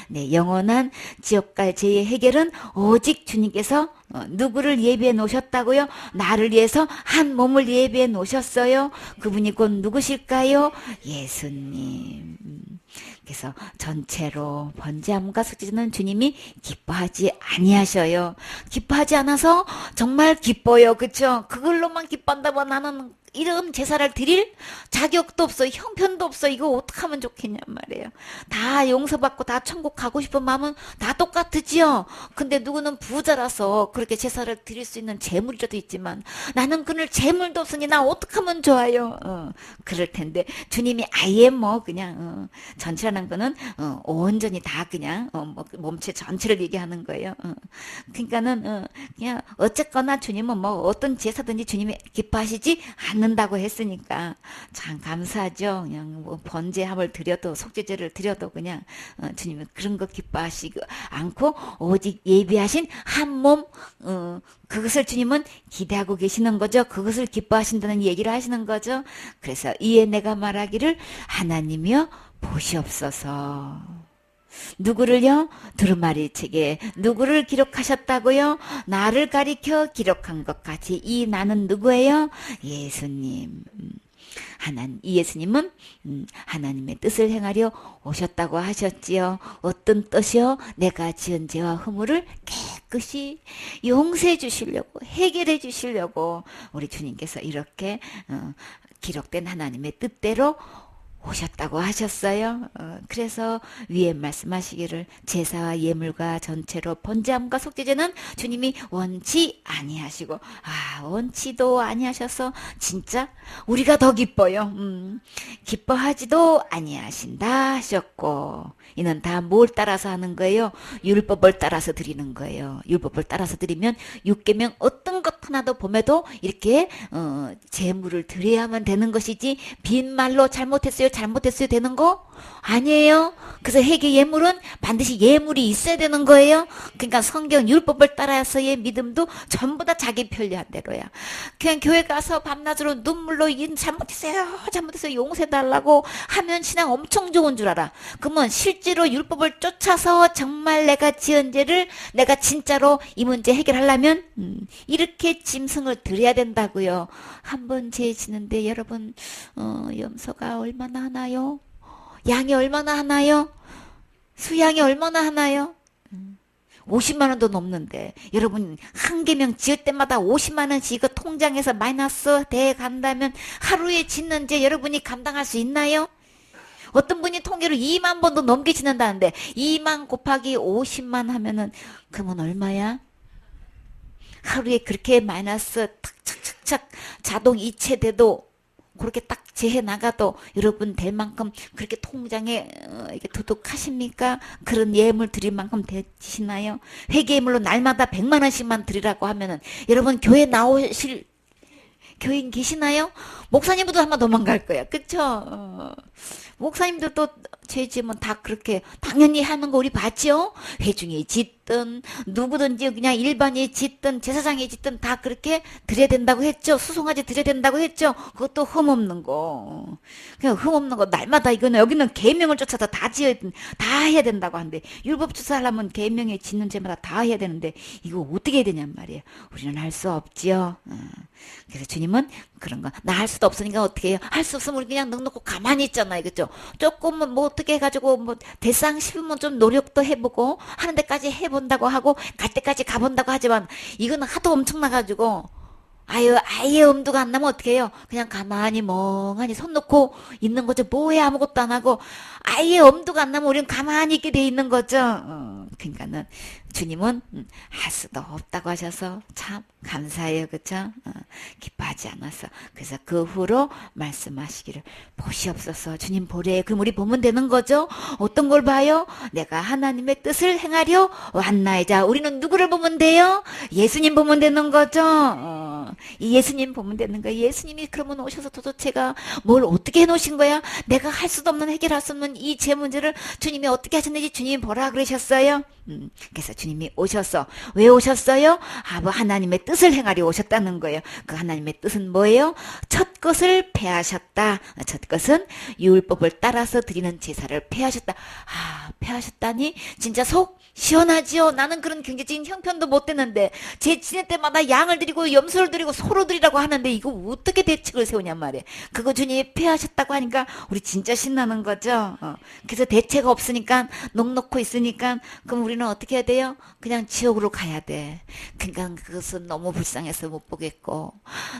네, 영원한 지옥 갈 죄의 해결은 오직 주님께서 누구를 예비해 놓으셨다고요? 나를 위해서 한 몸을 예비해 놓으셨어요. 그분이 곧 누구실까요? 예수님. 그래서 전체로 번제함과 속죄는 주님이 기뻐하지 아니하셔요. 기뻐하지 않아서 정말 기뻐요. 그쵸? 그걸로만 기뻐한다면 나는 이런 제사를 드릴 자격도 없어, 형편도 없어. 이거 어떡하면 좋겠냔 말이에요. 다 용서받고 다 천국 가고 싶은 마음은 다 똑같으지요. 근데 누구는 부자라서 그렇게 제사를 드릴 수 있는 재물이라도 있지만 나는 그늘 재물도 없으니 나 어떡하면 좋아요. 그럴 텐데 주님이 아예 그냥 전체라는 거는 온전히 다 그냥 몸체 전체를 얘기하는 거예요. 그러니까는 그냥 어쨌거나 주님은 어떤 제사든지 주님이 기뻐하시지 않는다고 했으니까 참 감사하죠. 그냥 번제함을 드려도 속죄제를 드려도 그냥 주님은 그런 거 기뻐하시고 않고 오직 예비하신 한 몸 그것을 주님은 기대하고 계시는 거죠. 그것을 기뻐하신다는 얘기를 하시는 거죠. 그래서 이에 내가 말하기를 하나님이여 보시옵소서. 누구를요? 두루마리 책에 누구를 기록하셨다고요? 나를 가리켜 기록한 것 같이 이 나는 누구예요? 예수님. 이 예수님은 하나님의 뜻을 행하려 오셨다고 하셨지요. 어떤 뜻이요? 내가 지은 죄와 허물을 깨끗이 용서해 주시려고, 해결해 주시려고 우리 주님께서 이렇게 기록된 하나님의 뜻대로 오셨다고 하셨어요. 그래서 위에 말씀하시기를 제사와 예물과 전체로 번제함과 속죄제는 주님이 원치 아니하시고 원치도 아니하셔서 진짜 우리가 더 기뻐요. 기뻐하지도 아니하신다 하셨고 이는 다 뭘 따라서 하는 거예요? 율법을 따라서 드리는 거예요. 율법을 따라서 드리면 육계명 어떤 것 하나도 봄에도 이렇게 제물을 드려야만 되는 것이지 빈말로 잘못했어요 되는 거 아니에요. 그래서 회개 예물은 반드시 예물이 있어야 되는 거예요. 그러니까 성경 율법을 따라서의 믿음도 전부 다 자기 편리한 대로야. 그냥 교회 가서 밤낮으로 눈물로 잘못했어요 용서해달라고 하면 신앙 엄청 좋은 줄 알아. 그러면 실제로 율법을 쫓아서 정말 내가 지은 죄를 내가 진짜로 이 문제 해결하려면 이렇게 짐승을 드려야 된다고요. 한 번 죄 지는데 여러분 염소가 얼마나 하나요? 양이 얼마나 하나요? 수양이 얼마나 하나요? 50만 원도 넘는데 여러분 한 개명 지을 때마다 50만 원씩 이거 통장에서 마이너스 돼 간다면 하루에 짓는 죄 여러분이 감당할 수 있나요? 어떤 분이 통계로 2만 번도 넘게 짓는다는데 2만 곱하기 50만 하면은 그러면 얼마야? 하루에 그렇게 마이너스 탁착착착 자동 이체돼도 그렇게 딱 재해 나가도 여러분 될 만큼 그렇게 통장에 이렇게 도둑하십니까? 그런 예물 드릴 만큼 되시나요? 회개예물로 날마다 100만 원씩만 드리라고 하면은 여러분 교회 나오실 교인 계시나요? 목사님들도 아마 도망갈 거야. 그쵸? 목사님들도 죄 지으면 다 그렇게 당연히 하는 거 우리 봤죠? 회중이 짓든 누구든지 그냥 일반이 짓든 제사장이 짓든 다 그렇게 드려야 된다고 했죠? 수송아지 드려야 된다고 했죠? 그것도 흠없는 거. 그냥 흠없는 거 날마다 이거는 여기는 계명을 쫓아서 다 해야 된다고 하는데 율법 쫓아하려면 계명에 짓는 죄마다 다 해야 되는데 이거 어떻게 해야 되냔 말이에요. 우리는 할 수 없지요. 그래서 주님은 그런 거 나 할 수도 없으니까 어떻게 해요? 할 수 없으면 우리 그냥 넉넉고 가만히 있잖아요. 그죠? 조금은 뭐 어떻게 해가지고 뭐 대상 싶으면 좀 노력도 해보고 하는 데까지 해본다고 하고 갈 때까지 가본다고 하지만 이거는 하도 엄청나가지고 아예 엄두가 안 나면 어떻게 해요? 그냥 가만히 멍하니 손 놓고 있는 거죠. 뭐해 아무것도 안 하고 아예 엄두가 안 나면 우리는 가만히 있게 돼 있는 거죠. 그러니까는 주님은 할 수도 없다고 하셔서 참 감사해요. 그쵸? 기뻐하지 않아서. 그래서 그 후로 말씀하시기를 보시옵소서. 주님 보래. 그럼 우리 보면 되는 거죠? 어떤 걸 봐요? 내가 하나님의 뜻을 행하려 왔나이다. 우리는 누구를 보면 돼요? 예수님 보면 되는 거죠? 이 예수님 보면 되는 거예요. 예수님이 그러면 오셔서 도대체가 뭘 어떻게 해놓으신 거야? 내가 할 수도 없는 해결할 수 없는 이 제 문제를 주님이 어떻게 하셨는지 주님이 뭐라 그러셨어요? 그래서 주님이 오셔서 왜 오셨어요? 하나님의 뜻을 행하려 오셨다는 거예요. 그 하나님의 뜻은 뭐예요? 첫 것을 폐하셨다. 첫 것은 율법을 따라서 드리는 제사를 폐하셨다. 폐하셨다니 진짜 속 시원하지요. 나는 그런 경제적인 형편도 못 되는데 제 지낼 때마다 양을 드리고 염소를 드리고 소로 드리라고 하는데 이거 어떻게 대책을 세우냔 말이에요. 그거 주님이 폐하셨다고 하니까 우리 진짜 신나는 거죠. 그래서 대책 없으니까 넉넉고 있으니까 그럼 우리는 어떻게 해야 돼요? 그냥 지옥으로 가야 돼. 그러니까 그것은 너무 불쌍해서 못 보겠고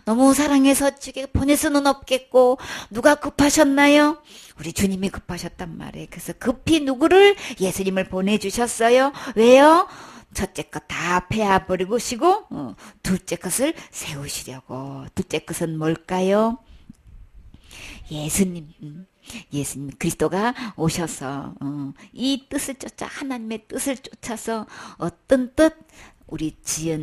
너무 사랑해서 지옥에 보낼 수는 없겠고 누가 급하셨나요? 우리 주님이 급하셨단 말이에요. 그래서 급히 누구를? 예수님을 보내주셨어요. 왜요? 첫째 것 다 폐하버리시고 둘째 것을 세우시려고. 둘째 것은 뭘까요? 예수님 그리스도가 오셔서 이 뜻을 쫓아 하나님의 뜻을 쫓아서 어떤 뜻?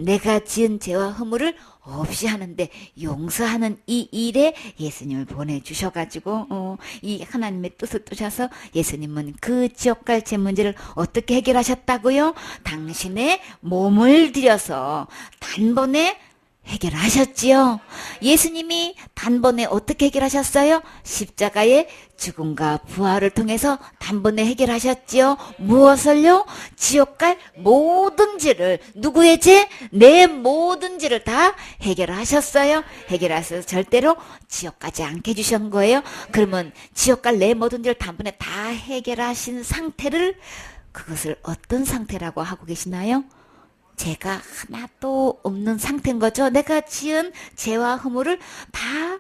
내가 지은 죄와 허물을 없이 하는데 용서하는 이 일에 예수님을 보내주셔가지고 이 하나님의 뜻을 쫓아서 예수님은 그 지옥 갈 죄 문제를 어떻게 해결하셨다고요? 당신의 몸을 들여서 단번에 해결하셨지요. 예수님이 단번에 어떻게 해결하셨어요? 십자가의 죽음과 부활을 통해서 단번에 해결하셨지요. 무엇을요? 지옥 갈 모든 죄를, 누구의 죄? 내 모든 죄를 다 해결하셨어요. 해결하셔서 절대로 지옥 가지 않게 해주신 거예요. 그러면 지옥 갈 내 모든 죄를 단번에 다 해결하신 상태를, 그것을 어떤 상태라고 하고 계시나요? 죄가 하나도 없는 상태인 거죠. 내가 지은 죄와 허물을 다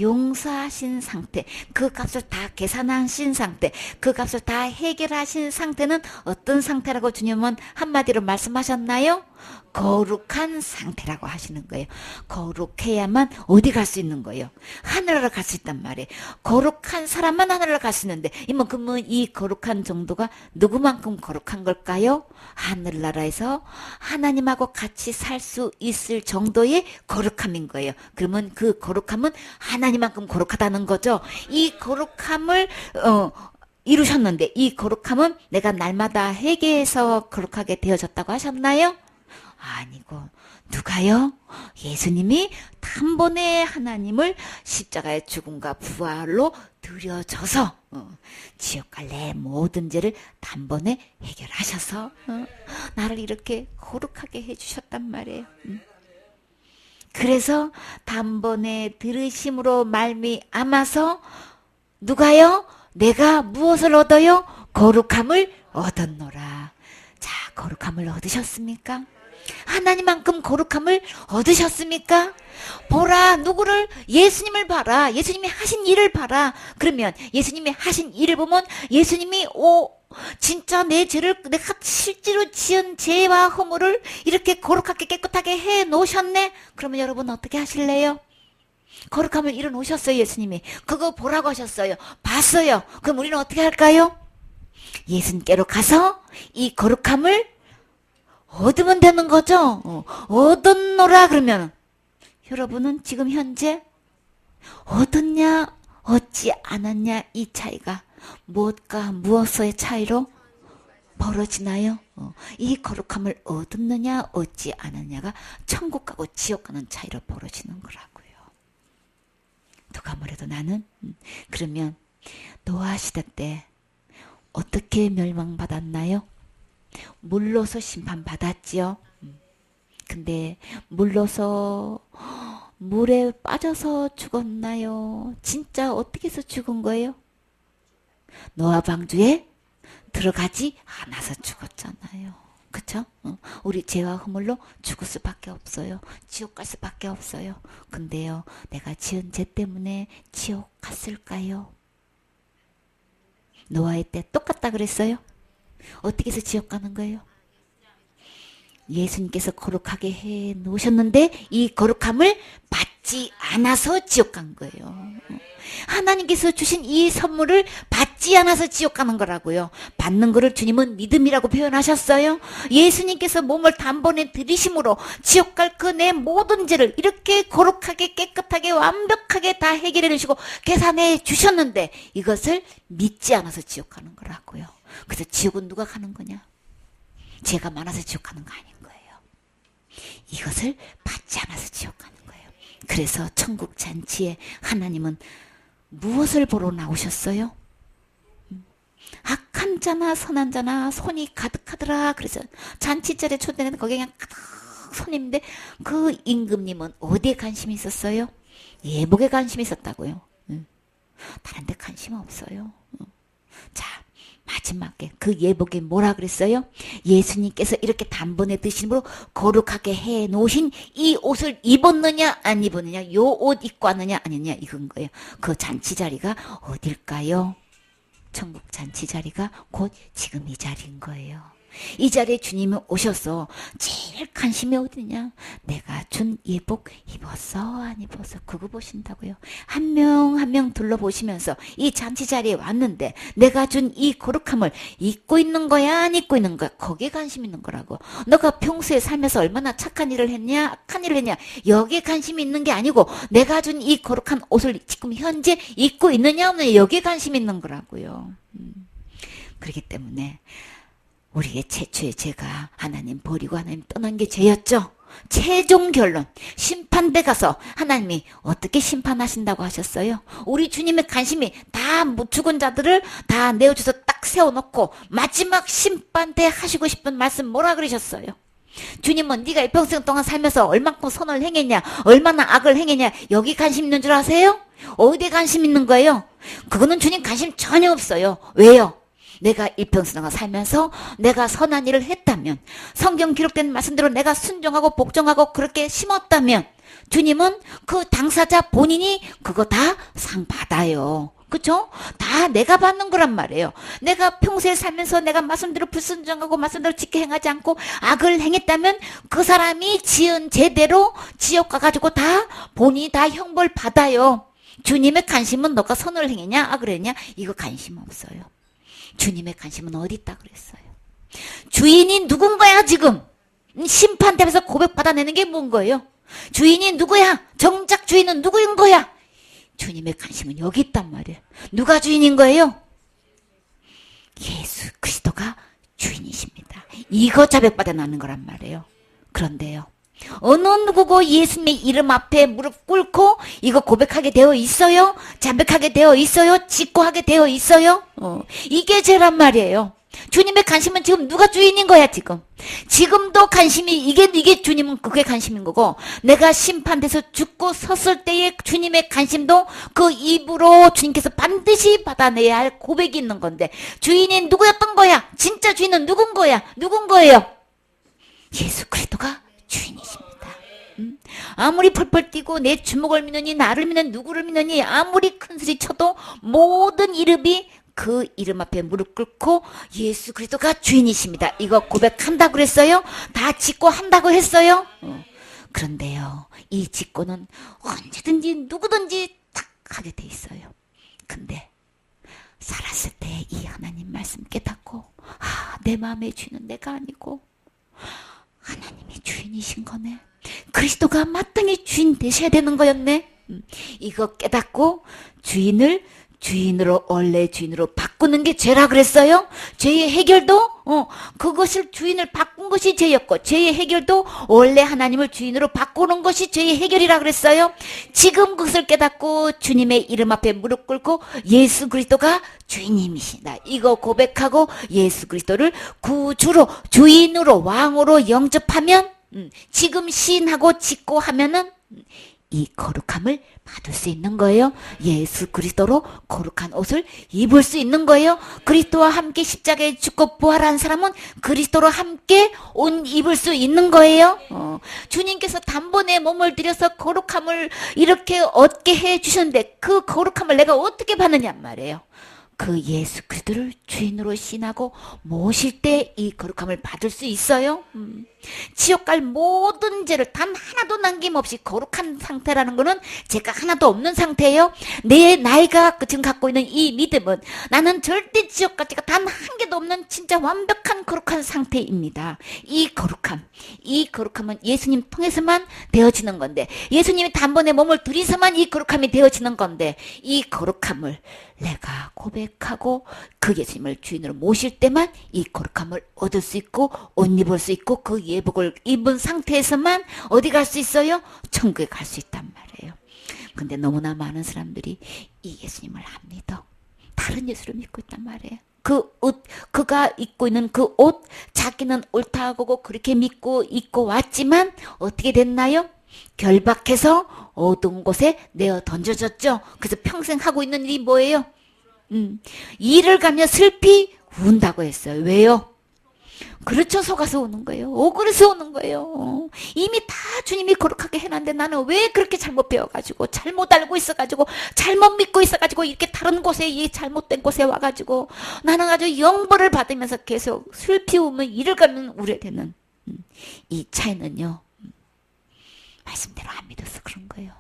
용서하신 상태, 그 값을 다 계산하신 상태, 그 값을 다 해결하신 상태는 어떤 상태라고 주님은 한마디로 말씀하셨나요? 거룩한 상태라고 하시는 거예요. 거룩해야만 어디 갈 수 있는 거예요? 하늘나라 갈 수 있단 말이에요. 거룩한 사람만 하늘나라 갈 수 있는데 그러면 이 거룩한 정도가 누구만큼 거룩한 걸까요? 하늘나라에서 하나님하고 같이 살 수 있을 정도의 거룩함인 거예요. 그러면 그 거룩함은 하나님만큼 거룩하다는 거죠. 이 거룩함을 이루셨는데 이 거룩함은 내가 날마다 회개해서 거룩하게 되어졌다고 하셨나요? 아니고 누가요? 예수님이 단번에 하나님을 십자가의 죽음과 부활로 드려져서 지옥 갈 내 모든 죄를 단번에 해결하셔서 나를 이렇게 거룩하게 해주셨단 말이에요. 그래서 단번에 들으심으로 말미암아서 누가요? 내가 무엇을 얻어요? 거룩함을 얻었노라. 자, 거룩함을 얻으셨습니까? 하나님만큼 거룩함을 얻으셨습니까? 보라, 누구를? 예수님을 봐라. 예수님이 하신 일을 봐라. 그러면 예수님이 하신 일을 보면 예수님이 진짜 내 죄를, 내가 실제로 지은 죄와 허물을 이렇게 거룩하게 깨끗하게 해 놓으셨네? 그러면 여러분 어떻게 하실래요? 거룩함을 이뤄 놓으셨어요, 예수님이. 그거 보라고 하셨어요. 봤어요. 그럼 우리는 어떻게 할까요? 예수님께로 가서 이 거룩함을 얻으면 되는 거죠. 얻었노라 그러면 여러분은 지금 현재 얻었냐 얻지 않았냐 이 차이가 무엇과 무엇의 차이로 벌어지나요? 이 거룩함을 얻었느냐 얻지 않았냐가 천국 가고 지옥 가는 차이로 벌어지는 거라고요. 누가 뭐래도 나는 그러면 노아 시대 때 어떻게 멸망받았나요? 물로서 심판받았지요. 근데 물로서 물에 빠져서 죽었나요? 진짜 어떻게 해서 죽은 거예요? 노아 방주에 들어가지 않아서 죽었잖아요. 그쵸? 우리 죄와 허물로 죽을 수밖에 없어요. 지옥 갈 수밖에 없어요. 근데요, 내가 지은 죄 때문에 지옥 갔을까요? 노아의 때 똑같다 그랬어요? 어떻게 해서 지옥 가는 거예요? 예수님께서 거룩하게 해 놓으셨는데 이 거룩함을 받지 않아서 지옥 간 거예요. 하나님께서 주신 이 선물을 받지 않아서 지옥 가는 거라고요. 받는 거를 주님은 믿음이라고 표현하셨어요. 예수님께서 몸을 단번에 들이심으로 지옥 갈 그 내 모든 죄를 이렇게 거룩하게 깨끗하게 완벽하게 다 해결해 주시고 계산해 주셨는데 이것을 믿지 않아서 지옥 가는 거라고요. 그래서 지옥은 누가 가는 거냐? 죄가 많아서 지옥 가는 거 아닌 거예요. 이것을 받지 않아서 지옥 가는 거예요. 그래서 천국 잔치에 하나님은 무엇을 보러 나오셨어요? 악한 자나 선한 자나 손이 가득하더라. 그래서 잔치자리에 초대는 거기에 그냥 가득 손님인데 그 임금님은 어디에 관심이 있었어요? 예복에 관심이 있었다고요. 다른 데 관심 없어요. 자, 마지막에 그 예복에 뭐라 그랬어요? 예수님께서 이렇게 단번에 드심으로 거룩하게 해 놓으신 이 옷을 입었느냐 안 입었느냐, 요 옷 입고 왔느냐 아니냐 이건 거예요. 그 잔치 자리가 어딜까요? 천국 잔치 자리가 곧 지금 이 자리인 거예요. 이 자리에 주님이 오셔서 제일 관심이 어디냐? 내가 준 예복 입었어 안 입었어? 그거 보신다고요. 한 명 한 명 둘러보시면서 이 잔치 자리에 왔는데 내가 준 이 거룩함을 입고 있는 거야 안 입고 있는 거야? 거기에 관심 있는 거라고. 너가 평소에 살면서 얼마나 착한 일을 했냐 악한 일을 했냐 여기에 관심이 있는 게 아니고 내가 준 이 거룩한 옷을 지금 현재 입고 있느냐 없느냐 여기에 관심 있는 거라고요. 그렇기 때문에 우리의 최초의 죄가 하나님 버리고 하나님 떠난 게 죄였죠. 최종 결론 심판대 가서 하나님이 어떻게 심판하신다고 하셨어요? 우리 주님의 관심이 다 죽은 자들을 다 내어줘서 딱 세워놓고 마지막 심판대 하시고 싶은 말씀 뭐라 그러셨어요? 주님은 네가 일평생 동안 살면서 얼만큼 선을 행했냐 얼마나 악을 행했냐 여기 관심 있는 줄 아세요? 어디에 관심 있는 거예요? 그거는 주님 관심 전혀 없어요. 왜요? 내가 일평생을 살면서 내가 선한 일을 했다면 성경 기록된 말씀대로 내가 순종하고 복종하고 그렇게 심었다면 주님은 그 당사자 본인이 그거 다 상 받아요. 그쵸? 다 내가 받는 거란 말이에요. 내가 평소에 살면서 내가 말씀대로 불순종하고 말씀대로 지켜 행하지 않고 악을 행했다면 그 사람이 지은 죄대로 지옥 가가지고 다 본인이 다 형벌 받아요. 주님의 관심은 너가 선을 행했냐 악을 했냐 이거 관심 없어요. 주님의 관심은 어디 있다 그랬어요. 주인이 누군가야 지금 심판대에서 고백받아내는 게 뭔 거예요? 주인이 누구야? 정작 주인은 누구인 거야? 주님의 관심은 여기 있단 말이에요. 누가 주인인 거예요? 예수 그리스도가 주인이십니다. 이거 자백받아 나는 거란 말이에요. 그런데요, 어느 누구고 예수님의 이름 앞에 무릎 꿇고 이거 고백하게 되어 있어요? 자백하게 되어 있어요? 직고하게 되어 있어요? 이게 죄란 말이에요. 주님의 관심은 지금 누가 주인인 거야, 지금. 지금도 관심이, 이게 주님은 그게 관심인 거고, 내가 심판돼서 죽고 섰을 때의 주님의 관심도 그 입으로 주님께서 반드시 받아내야 할 고백이 있는 건데, 주인이 누구였던 거야? 진짜 주인은 누군 거야? 누군 거예요? 예수 그리스도가 주인이십니다. 아무리 펄펄 뛰고 내 주먹을 믿느니 나를 믿는 누구를 믿느니 아무리 큰 소리 쳐도 모든 이름이 그 이름 앞에 무릎 꿇고 예수 그리스도가 주인이십니다. 이거 고백한다고 그랬어요? 다 짓고 한다고 했어요? 그런데요, 이 짓고는 언제든지 누구든지 딱 하게 돼 있어요. 근데 살았을 때 이 하나님 말씀 깨닫고, 내 마음의 주인은 내가 아니고 하나님이 주인이신 거네. 그리스도가 마땅히 주인 되셔야 되는 거였네. 이거 깨닫고 주인으로 원래 주인으로 바꾸는 게 죄라 그랬어요. 죄의 해결도 그것을 주인을 바꾼 것이 죄였고, 죄의 해결도 원래 하나님을 주인으로 바꾸는 것이 죄의 해결이라 그랬어요. 지금 그것을 깨닫고 주님의 이름 앞에 무릎 꿇고 예수 그리스도가 주인님이시다, 이거 고백하고 예수 그리스도를 구주로, 주인으로, 왕으로 영접하면, 지금 시인하고 짓고 하면은 이 거룩함을 받을 수 있는 거예요. 예수 그리스도로 거룩한 옷을 입을 수 있는 거예요. 그리스도와 함께 십자가에 죽고 부활한 사람은 그리스도로 함께 옷 입을 수 있는 거예요. 주님께서 단번에 몸을 들여서 거룩함을 이렇게 얻게 해주셨는데 그 거룩함을 내가 어떻게 받느냐 말이에요. 그 예수 그리스도를 주인으로 신하고 모실 때 이 거룩함을 받을 수 있어요. 지옥 갈 모든 죄를 단 하나도 남김없이 거룩한 상태라는 거는 죄가 하나도 없는 상태예요. 나이가 지금 갖고 있는 이 믿음은 나는 절대 지옥 갈 죄가 단 한 개도 없는 진짜 완벽한 거룩한 상태입니다. 이 거룩함은 예수님 통해서만 되어지는 건데, 예수님이 단번에 몸을 들이서만 이 거룩함이 되어지는 건데, 이 거룩함을 내가 고백하고 그 예수님을 주인으로 모실 때만 이 거룩함을 얻을 수 있고 옷 입을 수 있고 그 예복을 입은 상태에서만 어디 갈 수 있어요? 천국에 갈 수 있단 말이에요. 근데 너무나 많은 사람들이 이 예수님을 안 믿어. 다른 예수를 믿고 있단 말이에요. 그 옷, 그가 입고 있는 그 옷, 자기는 옳다고 그렇게 믿고 입고 왔지만 어떻게 됐나요? 결박해서 어두운 곳에 내어 던져졌죠. 그래서 평생 하고 있는 일이 뭐예요? 이를 가며 슬피 운다고 했어요. 왜요? 그렇죠. 속아서 오는 거예요. 억울해서 오는 거예요. 이미 다 주님이 거룩하게 해놨는데 나는 왜 그렇게 잘못 배워가지고 잘못 알고 있어가지고 잘못 믿고 있어가지고 이렇게 다른 곳에, 이 잘못된 곳에 와가지고 나는 아주 영벌을 받으면서 계속 슬피 우면 이를 가면 우려되는 이 차이는요, 말씀대로 안 믿어서 그런 거예요.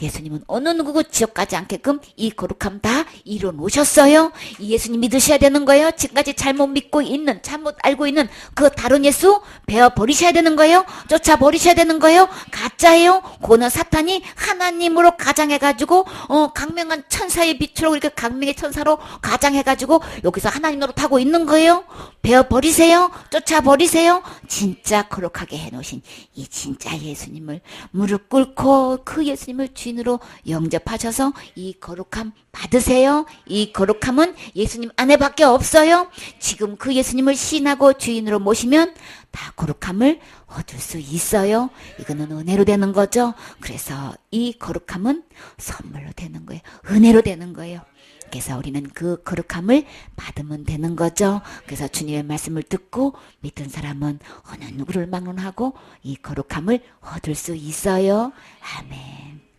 예수님은 어느 누구고 지옥 가지 않게끔 이 거룩함 다 이뤄놓으셨어요. 이 예수님 믿으셔야 되는 거예요. 지금까지 잘못 믿고 있는, 잘못 알고 있는 그 다른 예수 베어버리셔야 되는 거예요. 쫓아버리셔야 되는 거예요. 가짜예요. 고는 사탄이 하나님으로 가장해가지고 강명한 천사의 빛으로 이렇게 강명의 천사로 가장해가지고 여기서 하나님 노릇하고 있는 거예요. 베어버리세요. 쫓아버리세요. 진짜 거룩하게 해놓으신 이 진짜 예수님을 무릎 꿇고 그 예수님을 주인으로 영접하셔서 이 거룩함 받으세요. 이 거룩함은 예수님 안에밖에 없어요. 지금 그 예수님을 신하고 주인으로 모시면 다 거룩함을 얻을 수 있어요. 이거는 은혜로 되는 거죠. 그래서 이 거룩함은 선물로 되는 거예요. 은혜로 되는 거예요. 그래서 우리는 그 거룩함을 받으면 되는 거죠. 그래서 주님의 말씀을 듣고 믿은 사람은 어느 누구를 막론하고 이 거룩함을 얻을 수 있어요. 아멘.